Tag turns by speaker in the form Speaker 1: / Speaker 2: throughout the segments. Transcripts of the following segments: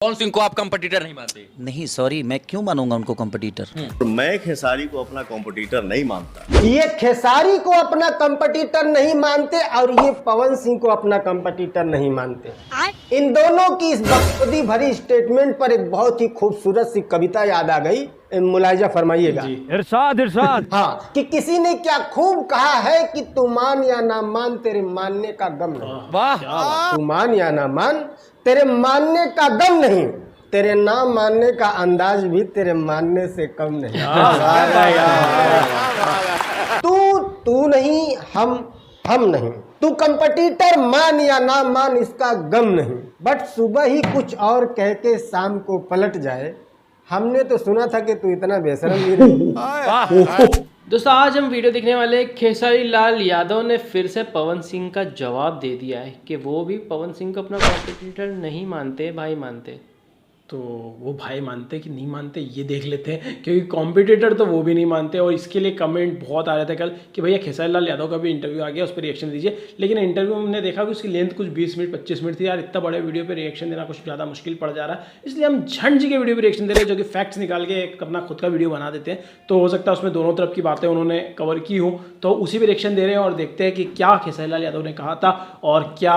Speaker 1: पवन सिंह को आप कंपटीटर नहीं मानते?
Speaker 2: नहीं सॉरी, मैं क्यों मानूंगा उनको कंपटीटर।
Speaker 3: मैं खेसारी को अपना कंपटीटर नहीं मानता।
Speaker 4: ये खेसारी को अपना कंपटीटर नहीं मानते और ये पवन सिंह को अपना कंपटीटर नहीं मानते। इन दोनों की इस बखूबी भरी स्टेटमेंट पर एक बहुत ही खूबसूरत सी कविता याद आ गई, मुलाहिजा फरमाइएगा।
Speaker 5: इरशाद इरशाद।
Speaker 4: हाँ, कि किसी ने क्या खूब कहा है कि तू मान या ना मान तेरे मानने का गम नहीं।
Speaker 1: वाह,
Speaker 4: तू मान या ना मान तेरे मानने का गम नहीं, तेरे ना मानने का अंदाज भी तेरे मानने से कम नहीं। तू नहीं, हम नहीं। तू कंपटीटर मान या ना मान इसका गम नहीं, बट सुबह ही कुछ और कह के शाम को पलट जाए। हमने तो सुना था कि तू इतना बेशरम भी नहीं।
Speaker 6: दोस्तों, आज हम वीडियो देखने वाले खेसारी लाल यादव ने फिर से पवन सिंह का जवाब दे दिया है कि वो भी पवन सिंह को अपना कॉम्पिटिटर नहीं मानते, भाई मानते।
Speaker 5: तो वो भाई मानते कि नहीं मानते ये देख लेते हैं, क्योंकि कॉम्पिटिटर तो वो भी नहीं मानते। और इसके लिए कमेंट बहुत आ रहे थे कल कि भैया खेसारी लाल यादव का भी इंटरव्यू आ गया, उस पर रिएक्शन दीजिए। लेकिन इंटरव्यू में हमने देखा कि उसकी लेंथ कुछ 20 मिनट 25 मिनट थी। यार इतना बड़े वीडियो पे रिएक्शन देना कुछ ज़्यादा मुश्किल पड़ जा रहा है, इसलिए हम झंड जी के वीडियो पर रिएक्शन दे रहे हैं, जो कि फैक्ट्स निकाल के एक अपना खुद का वीडियो बना देते हैं। तो हो सकता है उसमें दोनों तरफ की बातें उन्होंने कवर की हो, तो उसी पर रिएक्शन दे रहे हैं और देखते हैं कि क्या खेसारी लाल यादव ने कहा था और क्या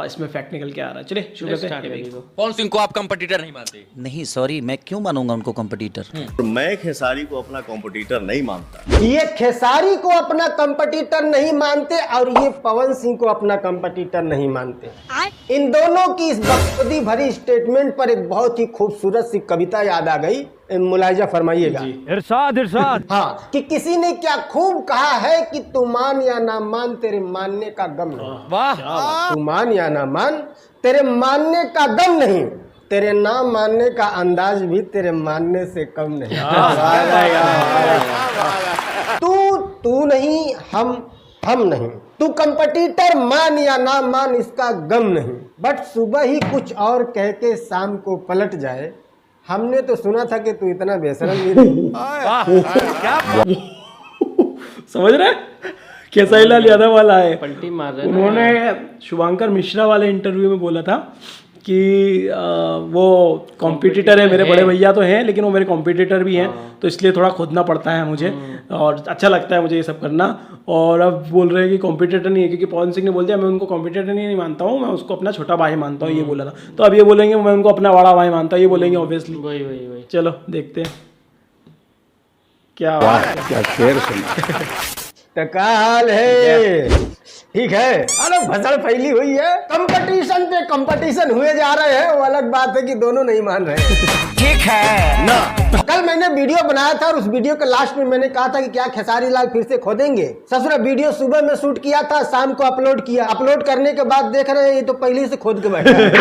Speaker 5: इसमें फैक्ट निकल के आ रहा है। चलिए शुरू करते हैं।
Speaker 1: पवन सिंह को आप कंपटीटर नहीं मानते?
Speaker 2: नहीं सॉरी, मैं क्यों मानूंगा उनको कंपटीटर।
Speaker 3: मैं खेसारी को अपना कंपटीटर नहीं मानता।
Speaker 4: ये खेसारी को अपना कंपटीटर नहीं मानते और ये पवन सिंह को अपना कंपटीटर नहीं मानते। इन दोनों की इस बखूबी भरी स्टेटमेंट पर एक बहुत ही खूबसूरत सी कविता याद आ गई, मुलाहिजा फरमाइएगा।
Speaker 5: इरशाद इरशाद।
Speaker 4: हाँ, कि किसी ने क्या खूब कहा है कि तू मान या ना मान तेरे मानने का गम नहीं।
Speaker 1: वाह,
Speaker 4: तू मान या ना मान तेरे मानने का गम नहीं, तेरे ना मानने का अंदाज भी तेरे मानने से कम नहीं। तू नहीं, हम नहीं। तू कंपटीटर मान या ना मान इसका गम नहीं, बट सुबह ही कुछ और कह के शाम को पलट जाए। हमने तो सुना था कि तू इतना बेशरम भी नहीं।
Speaker 5: समझ रहे खेसारी लाल यादव वाला है,
Speaker 6: पलटी मार रहे हैं।
Speaker 5: उन्होंने शुभांकर मिश्रा वाले इंटरव्यू में बोला था कि वो कॉम्पिटिटर है, मेरे बड़े भैया तो हैं लेकिन वो मेरे कॉम्पिटिटर भी हैं, तो इसलिए थोड़ा खोदना पड़ता है मुझे और अच्छा लगता है मुझे ये सब करना। और अब बोल रहे हैं कि कॉम्पिटिटर नहीं है, क्योंकि पवन सिंह ने बोल दिया मैं उनको कॉम्पिटिटर नहीं मानता हूँ, मैं उसको अपना छोटा भाई मानता हूँ, ये बोला था। तो अब ये बोलेंगे मैं उनको अपना बड़ा भाई मानता हूँ, ये बोलेंगे ऑब्वियसली।
Speaker 6: वही
Speaker 5: चलो देखते हैं क्या
Speaker 4: शेर सुना। तो क्या हाल है? ठीक है। अरे भसड़ फैली हुई है, कंपटीशन पे कंपटीशन हुए जा रहे हैं। वो अलग बात है कि दोनों नहीं मान रहे।
Speaker 2: ठीक है ना।
Speaker 4: कल मैंने वीडियो बनाया था और उस वीडियो के लास्ट में मैंने कहा था कि क्या खेसारी लाल फिर से खोदेंगे। ससुरा वीडियो सुबह में शूट किया था, शाम को अपलोड किया। अपलोड करने के बाद देख रहे हैं ये तो पहले से खोद के बैठा है।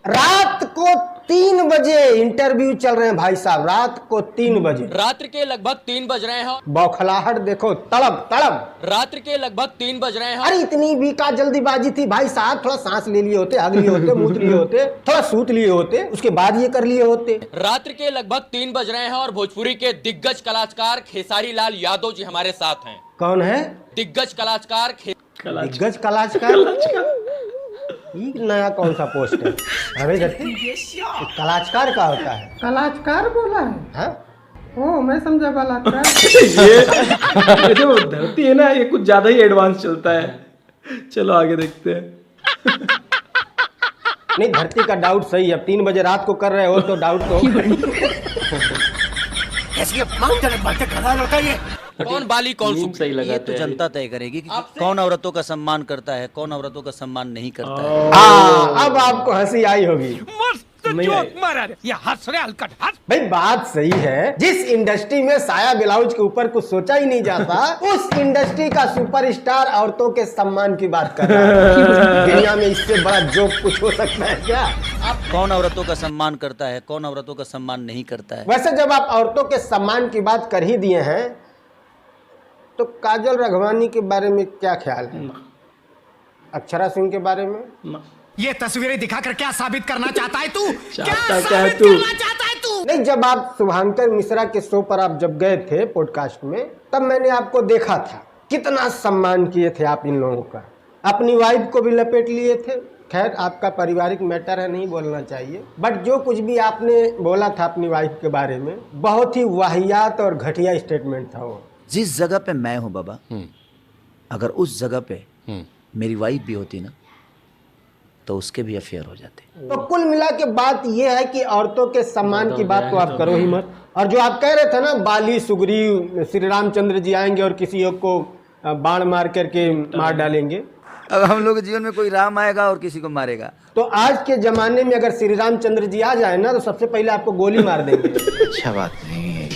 Speaker 4: रात को 3 बजे इंटरव्यू चल रहे हैं भाई साहब, रात को 3 बजे।
Speaker 1: रात्रि के लगभग 3 बज रहे हैं।
Speaker 4: बौखलाहट देखो, तड़प तड़प।
Speaker 1: रात्रि के लगभग 3 बज रहे हैं।
Speaker 4: अरे इतनी भी का जल्दीबाजी थी भाई साहब, थोड़ा सांस ले लिए होते, हग लिए होते, मूत लिए होते, थोड़ा सूत लिए होते, उसके बाद ये कर लिए होते।
Speaker 1: रात्रि के लगभग 3 बज रहे हैं और भोजपुरी के दिग्गज कलाकार खेसारी लाल यादव जी हमारे साथ हैं।
Speaker 4: कौन है?
Speaker 1: दिग्गज कलाकार
Speaker 4: दिग्गज कलाकार। ये नया कौन सा पोस्ट है? अरे कलाकार का होता है?
Speaker 7: कलाकार बोला है?
Speaker 4: हाँ?
Speaker 7: ओ मैं समझा बलात्कार।
Speaker 5: ये जो धरती है ना, ये कुछ ज्यादा ही एडवांस चलता है। चलो आगे देखते हैं।
Speaker 4: नहीं, धरती का डाउट सही है। अब 3 बजे रात को कर रहे हो तो डाउट तो
Speaker 1: कौन बाली कौन
Speaker 6: नीम
Speaker 1: सुख।
Speaker 6: सही
Speaker 2: ये
Speaker 6: लगाते
Speaker 2: तो
Speaker 6: हैं।
Speaker 2: जनता तय करेगी कि कौन औरतों का सम्मान करता है, कौन औरतों का सम्मान नहीं करता है।
Speaker 4: हाँ, अब आपको हंसी आई होगी।
Speaker 5: ये हंस रहे हलकट हंस।
Speaker 4: भाई बात सही है, जिस इंडस्ट्री में साया ब्लाउज के ऊपर कुछ सोचा ही नहीं जाता, उस इंडस्ट्री का सुपरस्टार औरतों के सम्मान की बात कर रहा है। दुनिया में इससे बड़ा जोक कुछ हो सकता है क्या?
Speaker 2: कौन औरतों का सम्मान करता है, कौन औरतों का सम्मान नहीं करता है।
Speaker 4: वैसे जब आप औरतों के सम्मान की बात कर ही दिए हैं, तो काजल राघवानी के बारे में क्या ख्याल है? अक्षरा सिंह के बारे में?
Speaker 8: ये तस्वीरें दिखाकर क्या साबित करना चाहता है तू?
Speaker 5: चाहता है तू?
Speaker 4: नहीं, जब आप शुभांकर मिश्रा के शो पर आप जब गए थे पॉडकास्ट में, तब मैंने आपको देखा था, कितना सम्मान किए थे आप इन लोगों का। अपनी वाइफ को भी लपेट लिए थे, खैर आपका पारिवारिक मैटर है, नहीं बोलना चाहिए, बट जो कुछ भी आपने बोला था अपनी वाइफ के बारे में बहुत ही वाहियात और घटिया स्टेटमेंट था वो।
Speaker 2: जिस जगह पे मैं हूँ बाबा, अगर उस जगह पे मेरी वाइफ भी होती ना तो उसके भी अफेयर हो जाते।
Speaker 4: तो कुल मिला के बात ये है कि औरतों के सम्मान की बात तो आप करो ही मत। और जो आप कह रहे थे ना, बाली सुग्रीव श्री रामचंद्र जी आएंगे और किसी एक को बाण मार करके मार डालेंगे।
Speaker 2: अब हम लोग के जीवन में कोई राम आएगा और किसी को मारेगा।
Speaker 4: तो आज के जमाने में अगर श्री रामचंद्र जी आ जाए ना तो सबसे पहले आपको गोली मार देंगे।
Speaker 8: अच्छा बात नहीं है।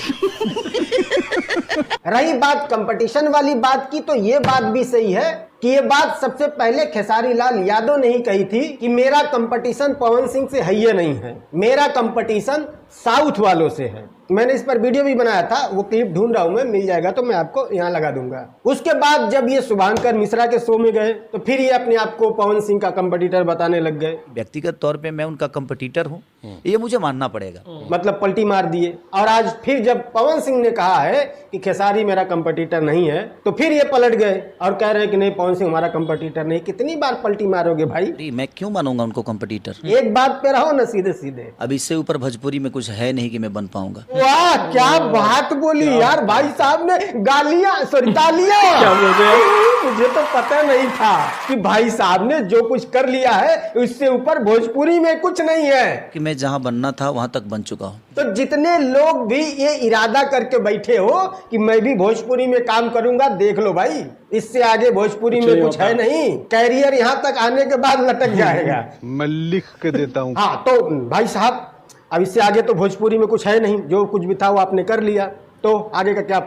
Speaker 4: रही बात कंपटीशन वाली बात की, तो ये बात भी सही है कि ये बात सबसे पहले खेसारी लाल यादव ने ही कही थी कि मेरा कंपटीशन पवन सिंह से है ये नहीं है, मेरा कंपटीशन साउथ वालों से है। मैंने इस पर वीडियो भी बनाया था, वो क्लिप ढूंढ रहा हूं मैं, मिल जाएगा तो मैं आपको यहाँ लगा दूंगा। उसके बाद जब ये शुभांकर मिश्रा के शो में गए तो फिर ये अपने आप को पवन सिंह का कंपटीटर बताने लग गए।
Speaker 2: व्यक्तिगत तौर पे मैं उनका कंपटीटर हूँ, ये मुझे मानना पड़ेगा।
Speaker 4: मतलब पलटी मार दिए। और आज फिर जब पवन सिंह ने कहा है कि खेसारी मेरा कंपटीटर नहीं है तो फिर ये पलट गए और कह रहे हैं कि नहीं पवन सिंह हमारा कंपटीटर नहीं। कितनी बार पलटी मारोगे भाई?
Speaker 2: मैं क्यों मानूंगा उनको कंपटीटर?
Speaker 4: एक बात पे रहो ना सीधे सीधे।
Speaker 2: अब इससे ऊपर भोजपुरी में कुछ है नहीं कि मैं बन पाऊंगा।
Speaker 4: वाह क्या बात बोली यार, भाई साहब ने गालियां सॉरी तालियां।
Speaker 5: क्या बोल रहे हैं?
Speaker 4: मुझे तो पता नहीं था कि भाई साहब ने जो कुछ कर लिया है उससे ऊपर भोजपुरी में कुछ नहीं है।
Speaker 2: कि मैं जहां बनना था वहां तक बन चुका हूं।
Speaker 4: तो जितने लोग भी ये इरादा करके बैठे हो कि मैं भी भोजपुरी में काम करूंगा, देख लो भाई, इससे आगे भोजपुरी में कुछ है नहीं। कैरियर यहाँ तक आने के बाद लटक जाएगा।
Speaker 9: मैं लिख के देता हूँ।
Speaker 4: हाँ तो भाई साहब अब इससे आगे तो भोजपुरी में कुछ है नहीं, जो कुछ भी था वो आपने कर लिया, तो आगे का क्या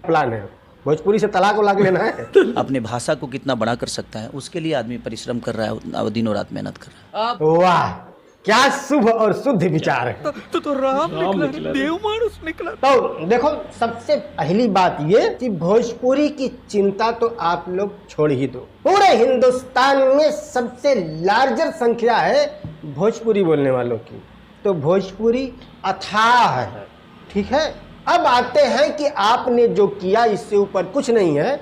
Speaker 4: प्लान है? भोजपुरी से तलाक उलाक लेना है?
Speaker 2: अपने भाषा को कितना बड़ा कर सकता है उसके लिए आदमी परिश्रम कर रहा है, दिनों रात मेहनत कर रहा है।
Speaker 4: वाह क्या शुभ और शुद्ध विचार है।
Speaker 5: तो राम निकला, देव मानुस निकला।
Speaker 4: तो देखो सबसे पहली बात ये कि भोजपुरी की चिंता तो आप लोग छोड़ ही दो। पूरे हिंदुस्तान में सबसे लार्जर संख्या है भोजपुरी बोलने वालों की, तो भोजपुरी अथाह है। ठीक है, अब आते हैं कि आपने जो किया इससे ऊपर कुछ नहीं है।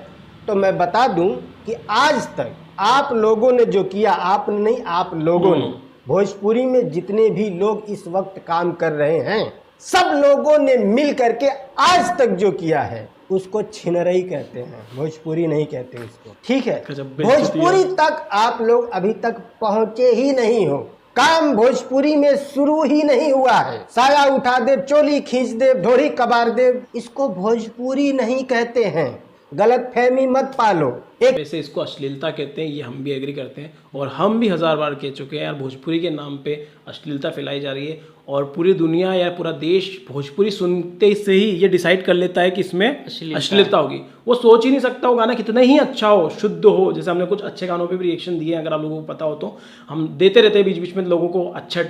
Speaker 4: तो मैं बता दूं कि आज तक आप लोगों ने जो किया, आपने नहीं आप लोगों ने, भोजपुरी में जितने भी लोग इस वक्त काम कर रहे हैं सब लोगों ने मिल करके आज तक जो किया है उसको छिनरई कहते हैं, भोजपुरी नहीं कहते उसको। ठीक है, भोजपुरी तक आप लोग अभी तक पहुंचे ही नहीं हो। काम भोजपुरी में शुरू ही नहीं हुआ है। साया उठा दे, चोली खींच दे, ढोरी कबार दे, इसको भोजपुरी नहीं कहते हैं। गलत फहमी मत पालो।
Speaker 5: वैसे इसको अश्लीलता कहते हैं, ये हम भी एग्री करते हैं और हम भी 1000 बार कह चुके हैं यार, भोजपुरी के नाम पे अश्लीलता फैलाई जा रही है और पूरी दुनिया या पूरा देश भोजपुरी सुनते से ही ये डिसाइड कर लेता है कि इसमें अश्लीलता होगी। वो सोच ही नहीं सकता वो गाना कितना ही अच्छा हो, शुद्ध हो। जैसे हमने कुछ अच्छे गानों पे भी रिएक्शन दिए हैं, अगर आप लोगों को पता हो तो हम देते रहते हैं बीच बीच में, लोगों को अच्छा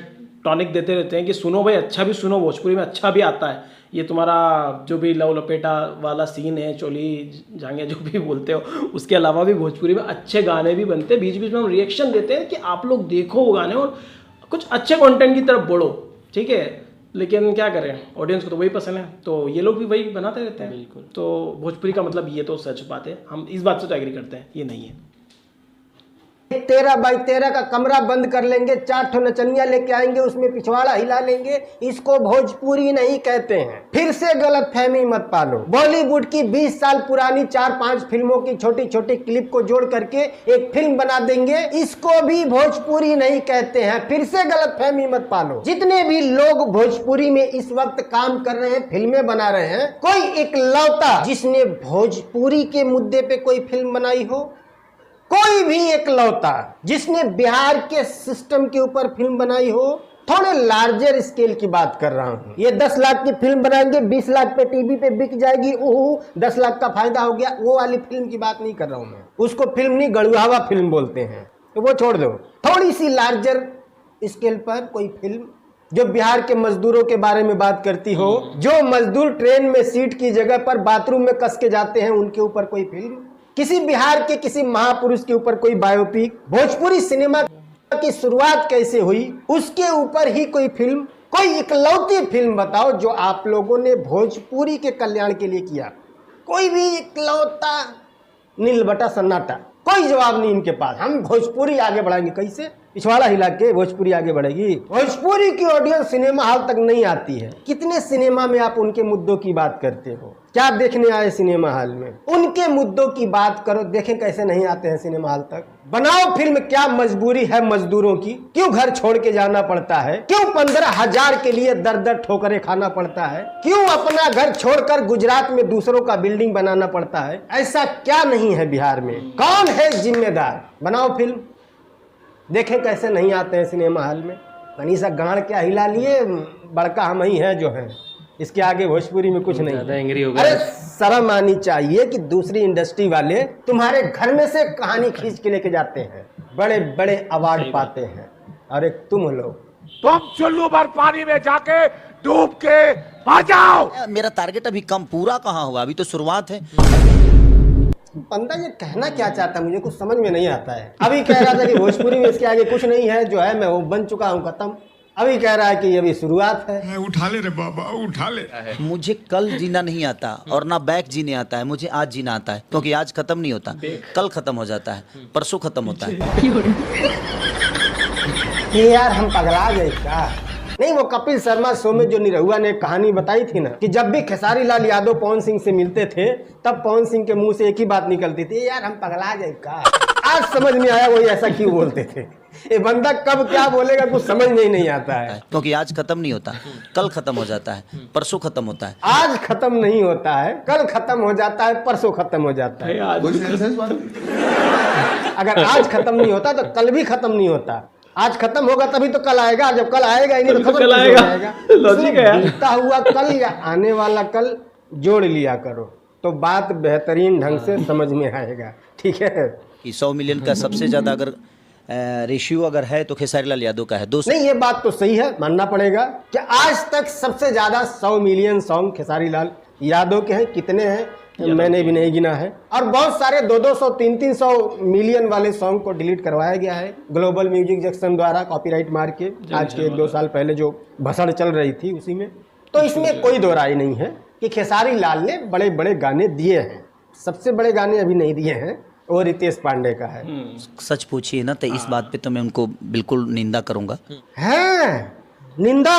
Speaker 5: टॉनिक देते रहते हैं कि सुनो भाई, अच्छा भी सुनो, भोजपुरी में अच्छा भी आता है। ये तुम्हारा जो भी लव लपेटा वाला सीन है, चोली जांगे जो भी बोलते हो, उसके अलावा भी भोजपुरी में अच्छे गाने भी बनते हैं। बीच बीच में हम रिएक्शन देते हैं कि आप लोग देखो वो गाने और कुछ अच्छे कंटेंट की तरफ बढ़ो। ठीक है, लेकिन क्या करें, ऑडियंस को तो वही पसंद है, तो ये लोग भी वही बनाते रहते हैं। बिल्कुल, तो भोजपुरी का मतलब ये तो सच बात है, हम इस बात से तो एग्री करते हैं, ये नहीं है।
Speaker 4: 13 बाई 13 का कमरा बंद कर लेंगे, 4 ठो नचनिया लेके आएंगे, उसमें पिछवाड़ा हिला लेंगे, इसको भोजपुरी नहीं कहते हैं। फिर से गलत फहमी मत पालो। बॉलीवुड की 20 साल पुरानी 4-5 फिल्मों की छोटी छोटी क्लिप को जोड़ करके एक फिल्म बना देंगे, इसको भी भोजपुरी नहीं कहते हैं। फिर से गलत फहमी मत पालो। जितने भी लोग भोजपुरी में इस वक्त काम कर रहे हैं, फिल्में बना रहे हैं, कोई इकलौता जिसने भोजपुरी के मुद्दे पे कोई फिल्म बनाई हो, कोई भी इकलौता जिसने बिहार के सिस्टम के ऊपर फिल्म बनाई हो, थोड़े लार्जर स्केल की बात कर रहा हूँ। ये 10 लाख की फिल्म बनाएंगे, 20 लाख पे टीवी पे बिक जाएगी, ओह 10 लाख का फायदा हो गया, वो वाली फिल्म की बात नहीं कर रहा हूँ मैं। उसको फिल्म नहीं, गड़ुआवा फिल्म बोलते हैं, तो वो छोड़ दो। थोड़ी सी लार्जर स्केल पर कोई फिल्म जो बिहार के मजदूरों के बारे में बात करती हो, जो मजदूर ट्रेन में सीट की जगह पर बाथरूम में कस के जाते हैं, उनके ऊपर कोई फिल्म, किसी बिहार के किसी महापुरुष के ऊपर कोई बायोपिक, भोजपुरी सिनेमा की शुरुआत कैसे हुई उसके ऊपर ही कोई फिल्म, कोई इकलौती फिल्म बताओ जो आप लोगों ने भोजपुरी के कल्याण के लिए किया। कोई भी इकलौता नील बटा सन्नाटा, कोई जवाब नहीं इनके पास। हम भोजपुरी आगे बढ़ाएंगे कैसे? पिछवाड़ा हिला के भोजपुरी आगे बढ़ेगी? भोजपुरी की ऑडियंस सिनेमा हॉल तक नहीं आती है। कितने सिनेमा में आप उनके मुद्दों की बात करते हो? क्या देखने आए सिनेमा हॉल में? उनके मुद्दों की बात करो, देखें कैसे नहीं आते हैं सिनेमा हॉल तक। बनाओ फिल्म, क्या मजबूरी है मजदूरों की? क्यों घर छोड़ के जाना पड़ता है? क्यों 15,000 के लिए दर दर ठोकरें खाना पड़ता है? क्यों अपना घर छोड़कर गुजरात में दूसरों का बिल्डिंग बनाना पड़ता है? ऐसा क्या नहीं है बिहार में? कौन है जिम्मेदार? बनाओ फिल्म, देखें कैसे नहीं आते हैं सिनेमा हॉल में। कहीं सा गाड़ क्या हिला लिए, बड़का हम ही है जो है, इसके आगे भोजपुरी में कुछ नहीं।
Speaker 6: एंग्री हो गया।
Speaker 4: अरे शर्म आनी चाहिए कि दूसरी इंडस्ट्री वाले तुम्हारे घर में से कहानी खींच के लेके जाते हैं, बड़े बड़े अवार्ड पाते हैं, और एक तुम लोग
Speaker 8: तुम चुल्लू भर पानी में जाके डूब के आ जाओ।
Speaker 2: मेरा टारगेट अभी कम पूरा कहाँ हुआ, अभी तो शुरुआत है।
Speaker 4: बंदा ये कहना क्या चाहता है मुझे कुछ समझ में नहीं आता है। अभी कह रहा था कि भोजपुरी में इसके आगे कुछ नहीं है, जो है मैं वो बन चुका हूँ, खत्म। अभी कह रहा है कि ये अभी शुरुआत है।
Speaker 8: उठा ले रे बाबा, उठा ले।
Speaker 2: मुझे कल जीना नहीं आता और ना बैक जीने आता है, मुझे आज जीना आता है, क्योंकि आज खत्म नहीं होता, कल खत्म हो जाता है, परसों खत्म होता है।
Speaker 4: ये यार हम पगला गए क्या? नहीं, वो कपिल शर्मा शो में जो निरहुआ ने कहानी बताई थी ना, कि जब भी खेसारी लाल यादव पवन सिंह से मिलते थे तब पवन सिंह के मुंह से एक ही बात निकलती थी, यार हम पगला गए क्या? आज समझ में आया वही ऐसा क्यों बोलते थे। ये बंदा कब क्या बोलेगा कुछ समझ में ही नहीं आता है,
Speaker 2: क्योंकि आज खत्म नहीं होता, कल खत्म हो जाता है, परसों खत्म होता है।
Speaker 4: आज खत्म नहीं होता है, कल खत्म हो जाता है, परसों खत्म हो जाता है। अगर आज खत्म नहीं होता तो कल भी खत्म नहीं होता। आज खत्म होगा तभी तो कल आएगा, जब कल आएगा ही नहीं तो खत्म
Speaker 5: कल
Speaker 4: कैसे हो
Speaker 5: आएगा?
Speaker 4: जाएगा?
Speaker 5: लॉजिक है यार।
Speaker 4: बीतता हुआ कल या आने वाला कल जोड़ लिया करो तो बात बेहतरीन ढंग से समझ में आएगा, ठीक है?
Speaker 2: कि 100 मिलियन का सबसे ज्यादा अगर रेशियो अगर है तो खेसारी लाल यादव का है। 200
Speaker 4: नहीं, ये बात तो सही है, मानना पड़ेगा कि आज तक सबसे ज्यादा 100 मिलियन सॉन्ग खेसारी लाल यादव के हैं। कितने हैं मैंने भी नहीं गिना है, और बहुत सारे 200, 300 मिलियन वाले सॉन्ग को डिलीट करवाया गया है ग्लोबल म्यूजिक जंक्शन द्वारा, कॉपीराइट मार के। आज के 2 साल पहले जो भसड़ चल रही थी उसी में। तो इसमें कोई दो राय नहीं है कि खेसारी लाल ने बड़े बड़े गाने दिए हैं। सबसे बड़े गाने अभी नहीं दिए हैं, वो रितेश पांडे का है।
Speaker 2: सच पूछिए ना तो इस बात पे तो मैं उनको बिल्कुल निंदा करूंगा।
Speaker 4: हैं निंदा?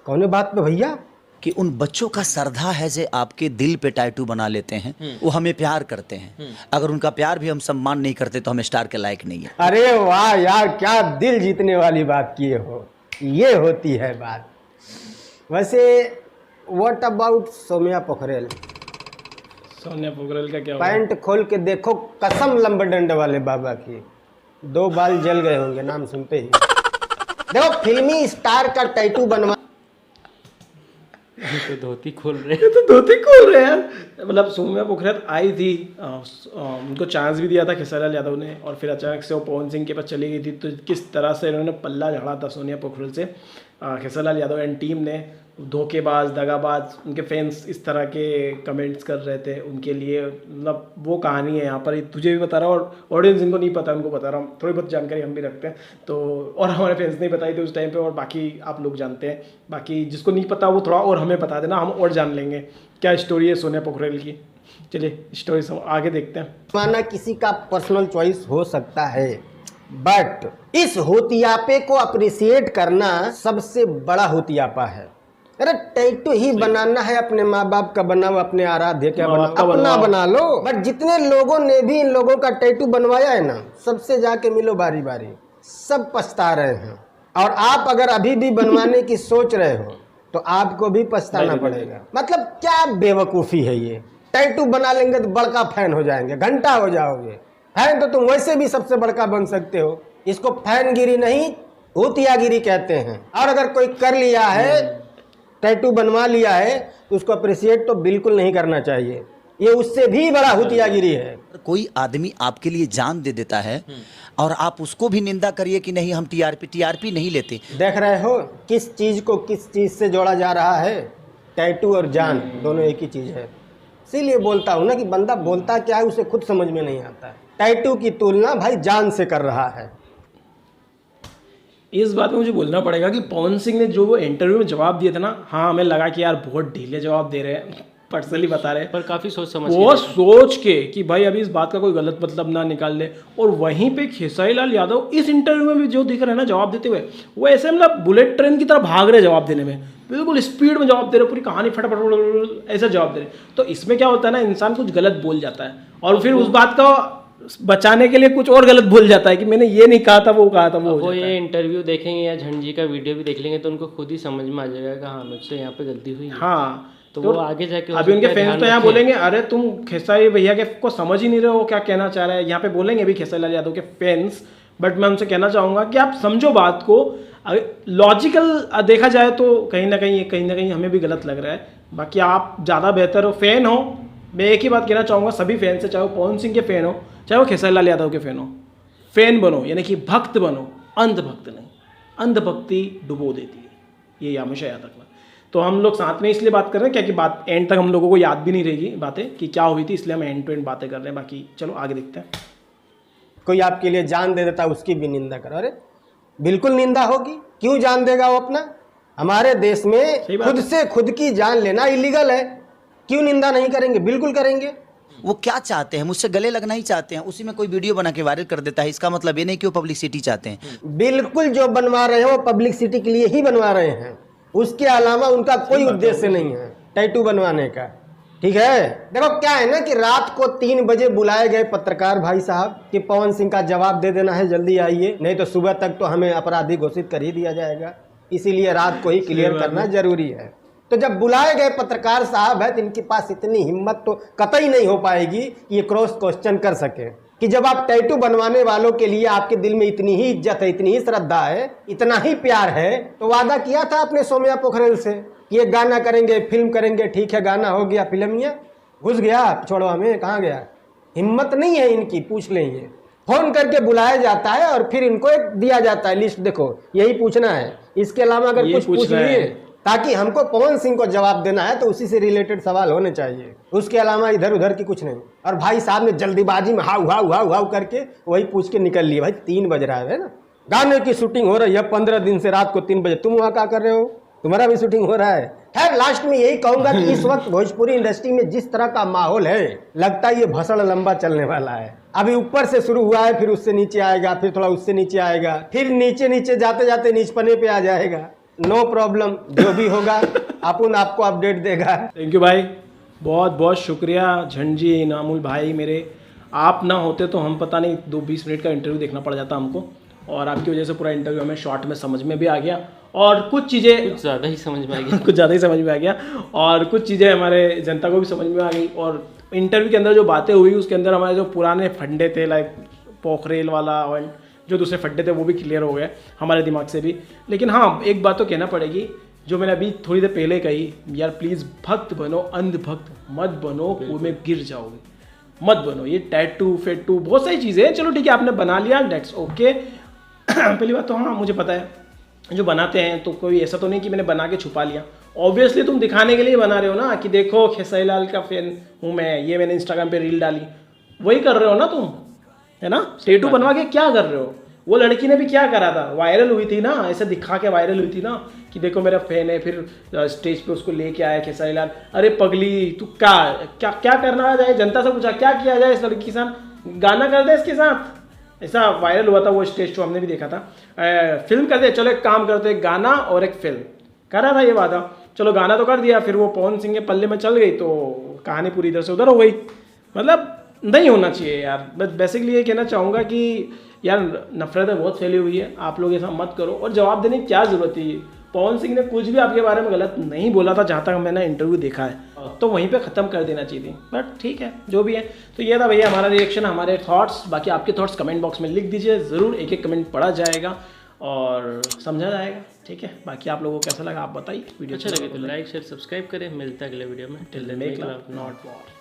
Speaker 4: कौन बात पे भैया?
Speaker 2: कि उन बच्चों का श्रद्धा है जो आपके दिल पे टैटू बना लेते हैं, वो हमें प्यार करते हैं। अगर उनका प्यार भी हम सम्मान नहीं करते तो हम स्टार के लायक नहीं है।
Speaker 4: अरे वाह यार, क्या दिल जीतने वाली बात किए हो, ये होती है बात। वैसे व्हाट अबाउट सोम्या पोखरेल?
Speaker 5: सोनिया पोखरेल का क्या हुआ?
Speaker 4: पैंट खोल के देखो, कसम लंबडंड वाले बाबा की, 2 बाल जल गए होंगे नाम सुनते ही। देखो फिल्मी स्टार का टैटू बनवा,
Speaker 6: तो धोती खोल रहे
Speaker 5: ये तो धोती खोल रहे हैं। मतलब सोम्या पोखरेल आई थी, उनको चांस भी दिया था खेसारी लाल यादव ने, और फिर अचानक से वो पवन सिंह के पास चली गई थी। तो किस तरह से इन्होंने पल्ला झाड़ा था सोनिया पोखरेल से खेसारी लाल यादव एंड टीम ने। धोखेबाज, दगाबाज, उनके फैंस इस तरह के कमेंट्स कर रहे थे उनके लिए। मतलब वो कहानी है यहाँ पर, तुझे भी बता रहा हूँ और ऑडियंस जिनको नहीं पता उनको बता रहा हूँ, थोड़ी बहुत जानकारी हम भी रखते हैं तो, और हमारे फैंस नहीं बताई थी उस टाइम पे, और बाकी आप लोग जानते हैं। बाकी जिसको नहीं पता वो थोड़ा और हमें बता देना, हम और जान लेंगे क्या स्टोरी है सोनिया पोखरेल की। चलिए स्टोरी आगे देखते हैं।
Speaker 4: माना किसी का पर्सनल चॉइस हो सकता है, बट इस होतियापे को अप्रिशिएट करना सबसे बड़ा होतियापा है। अरे टैटू ही बनाना है, अपने माँ बाप का बनाओ, अपने आराध्य क्या बनाओ, अपना बना लो। बट जितने लोगों ने भी इन लोगों का टैटू बनवाया है ना, सबसे जाके मिलो बारी बारी, सब पछता रहे हैं। और आप अगर अभी भी बनवाने की सोच रहे हो तो आपको भी पछताना पड़ेगा। मतलब क्या बेवकूफ़ी है ये। टैटू बना लेंगे तो बड़का फैन हो जाएंगे, घंटा हो जाओगे। फैन तो तुम वैसे भी सबसे बड़का बन सकते हो, इसको फैनगिरी नहीं होतियागिरी कहते हैं। और अगर कोई कर लिया है, टैटू बनवा लिया है, तो उसको अप्रिशिएट तो बिल्कुल नहीं करना चाहिए, ये उससे भी बड़ा हुतियागिरी है।
Speaker 2: कोई आदमी आपके लिए जान दे देता है और आप उसको भी निंदा करिए कि नहीं हम टीआरपी नहीं लेते।
Speaker 4: देख रहे हो किस चीज़ को किस चीज़ से जोड़ा जा रहा है? टैटू और जान दोनों एक ही चीज़ है। इसीलिए बोलता हूँ ना कि बंदा बोलता क्या है उसे खुद समझ में नहीं आता है। टैटू की तुलना भाई जान से कर रहा है।
Speaker 5: इस बात में मुझे बोलना पड़ेगा कि पवन सिंह ने जो वो इंटरव्यू में जवाब दिए थे ना, हाँ हमें लगा कि यार बहुत ढीले जवाब दे रहे हैं, पर्सनली बता रहे हैं,
Speaker 6: पर काफी सोच समझ
Speaker 5: वो सोच के कि भाई अभी इस बात का कोई गलत मतलब ना निकाल ले। और वहीं पे खेसारी लाल यादव इस इंटरव्यू में भी जो दिख रहे हैं ना जवाब देते हुए, वो ऐसे मतलब बुलेट ट्रेन की तरह भाग रहे जवाब देने में, बिल्कुल स्पीड में जवाब दे रहे, पूरी कहानी फटाफट ऐसा जवाब दे रहे। तो इसमें क्या होता है ना, इंसान कुछ गलत बोल जाता है और फिर उस बात का बचाने के लिए कुछ और गलत बोल जाता है कि मैंने ये नहीं कहा था, वो कहा था। वो
Speaker 6: ये इंटरव्यू देखेंगे या झंझी का वीडियो भी देख लेंगे तो उनको खुद ही समझ में आ जाएगा कि हाँ मुझसे यहाँ पे गलती हुई है।
Speaker 5: हाँ,
Speaker 6: तो वो आगे जाके
Speaker 5: अभी उनके फैंस तो यहाँ बोलेंगे अरे तुम खेसारी भैया के को समझ ही नहीं रहे हो क्या कहना चाह रहे हैं, यहाँ पे बोलेंगे अभी खेसारी लाल यादव के फैंस। बट मैं उनसे कहना चाहूँगा कि आप समझो बात को, लॉजिकल देखा जाए तो कहीं ना कहीं हमें भी गलत लग रहा है। बाकी आप ज़्यादा बेहतर हो, फैन हो। मैं एक ही बात कहना चाहूँगा सभी फैन से, चाहे वो पवन सिंह के फैन हो चाहे वो खेसारी लाल यादव के फैन हो, फैन बनो, यानी कि भक्त बनो, अंधभक्त नहीं। अंधभक्ति डुबो देती है, ये हमेशा याद रखना। तो हम लोग साथ में इसलिए बात कर रहे हैं क्या कि बात एंड तक हम लोगों को याद भी नहीं रहेगी बातें कि क्या हुई थी, इसलिए हम एंड टू एंड बातें कर रहे हैं। बाकी चलो आगे देखते हैं।
Speaker 4: कोई आपके लिए जान दे देता उसकी भी निंदा करो। अरे बिल्कुल निंदा होगी, क्यों जान देगा वो अपना? हमारे देश में खुद से खुद की जान लेना इलीगल है, क्यों निंदा नहीं करेंगे? बिल्कुल करेंगे।
Speaker 2: वो क्या चाहते हैं? मुझसे गले लगना ही चाहते हैं, उसी में कोई वीडियो बना के वायरल कर देता है। इसका मतलब ये नहीं कि वो पब्लिसिटी चाहते हैं।
Speaker 4: बिल्कुल जो बनवा रहे हैं वो पब्लिसिटी के लिए ही बनवा रहे हैं, उसके अलावा उनका कोई उद्देश्य नहीं है टैटू बनवाने का। ठीक है, देखो क्या है ना कि रात को 3 बजे बुलाए गए पत्रकार भाई साहब कि पवन सिंह का जवाब दे देना है, जल्दी आइए, नहीं तो सुबह तक तो हमें अपराधी घोषित कर ही दिया जाएगा, इसीलिए रात को ही क्लियर करना जरूरी है। तो जब बुलाए गए पत्रकार साहब है तो इनके पास इतनी हिम्मत तो कतई नहीं हो पाएगी कि ये क्रॉस क्वेश्चन कर सके कि जब आप टैटू बनवाने वालों के लिए आपके दिल में इतनी ही इज्जत है, इतनी ही श्रद्धा है, इतना ही प्यार है, तो वादा किया था आपने सौम्या पोखरेल से कि ये गाना करेंगे, फिल्म करेंगे। ठीक है, गाना हो गया, फिल्मिया घुस गया पिछोड़वा में, कहाँ गया? हिम्मत नहीं है इनकी, पूछ लेंगे। फोन करके बुलाया जाता है और फिर इनको एक दिया जाता है लिस्ट, देखो यही पूछना है, इसके अलावा अगर कुछ पूछ लिए, ताकि हमको पवन सिंह को जवाब देना है तो उसी से रिलेटेड सवाल होने चाहिए, उसके अलावा इधर उधर की कुछ नहीं। और भाई साहब ने जल्दीबाजी में हाउ हाउ हाउ हाउ करके वही पूछ के निकल लिए। भाई 3 बज रहा है ना, गाने की शूटिंग हो रही है 15 दिन से, रात को 3 बजे तुम वहाँ क्या कर रहे हो? तुम्हारा भी शूटिंग हो रहा है। खैर लास्ट में यही कहूंगा कि इस वक्त भोजपुरी इंडस्ट्री में जिस तरह का माहौल है, लगता है ये भसड़ लंबा चलने वाला है। अभी ऊपर से शुरू हुआ है, फिर उससे नीचे आएगा, फिर थोड़ा उससे नीचे आएगा, फिर नीचे नीचे जाते जाते नीचपने पे आ जाएगा। नो प्रॉब्लम, जो भी होगा अपन आपको अपडेट देगा।
Speaker 5: थैंक यू भाई, बहुत बहुत शुक्रिया झंझी इनामुल भाई मेरे। आप ना होते तो हम पता नहीं 2-20 मिनट का इंटरव्यू देखना पड़ जाता हमको, और आपकी वजह से पूरा इंटरव्यू हमें शॉर्ट में समझ में भी आ गया, और कुछ चीज़ें
Speaker 6: कुछ ज़्यादा ही समझ में आ गया
Speaker 5: कुछ ज़्यादा ही समझ में आ गया, और कुछ चीज़ें हमारे जनता को भी समझ में आ गई। और इंटरव्यू के अंदर जो बातें हुई उसके अंदर हमारे जो पुराने फंडे थे, लाइक पोखरेल वाला और जो दूसरे फड्डे थे, वो भी क्लियर हो गए हमारे दिमाग से भी। लेकिन हाँ, एक बात तो कहना पड़ेगी, जो मैंने अभी थोड़ी देर पहले कही, यार प्लीज़ भक्त बनो, अंधभक्त मत बनो, कुएं में गिर जाओगे, मत बनो। ये टैटू फेटू बहुत सारी चीज़ें हैं, चलो ठीक है आपने बना लिया, डेट्स ओके। पहली बात तो हाँ मुझे पता है जो बनाते हैं तो कोई ऐसा तो नहीं कि मैंने बना के छुपा लिया, ऑब्वियसली तुम दिखाने के लिए बना रहे हो ना कि देखो खेसारी लाल का फैन हूँ मैं, ये मैंने इंस्टाग्राम पे रील डाली, वही कर रहे हो ना तुम, है ना? टैटू बनवा के क्या कर रहे हो? वो लड़की ने भी क्या करा था, वायरल हुई थी ना, ऐसे दिखा के वायरल हुई थी ना कि देखो मेरा फैन है, फिर स्टेज पे उसको लेके आया खेसारी लाल। अरे पगली तू क्या क्या क्या करना जाए, जनता से पूछा क्या किया जाए इस लड़की के साथ, गाना कर दे इसके साथ, ऐसा वायरल हुआ था वो स्टेज शो, हमने भी देखा था। फिल्म कर दे, चलो एक काम करते, गाना और एक फिल्म करा था ये वादा, चलो गाना तो कर दिया, फिर वो पवन सिंह के पल्ले में चल गई तो कहानी पूरी इधर से उधर हो गई। मतलब नहीं होना चाहिए यार। बस बेसिकली ये कहना चाहूँगा कि यार नफरत बहुत फैली हुई है, आप लोग ऐसा मत करो, और जवाब देने की क्या ज़रूरत है? पवन सिंह ने कुछ भी आपके बारे में गलत नहीं बोला था, जहाँ तक मैंने इंटरव्यू देखा है, तो वहीं पे ख़त्म कर देना चाहिए थी। बट ठीक है, जो भी है। तो ये था भैया हमारा रिएक्शन, हमारे थॉट्स। बाकी आपके थॉट्स कमेंट बॉक्स में लिख दीजिए, ज़रूर एक एक कमेंट पढ़ा जाएगा और समझा जाएगा। ठीक है, बाकी आप लोगों को कैसा लगा आप बताइए। वीडियो
Speaker 6: अच्छा लगे तो लाइक शेयर सब्सक्राइब करें, मिलता है अगले वीडियो में।
Speaker 5: Till then make love not war.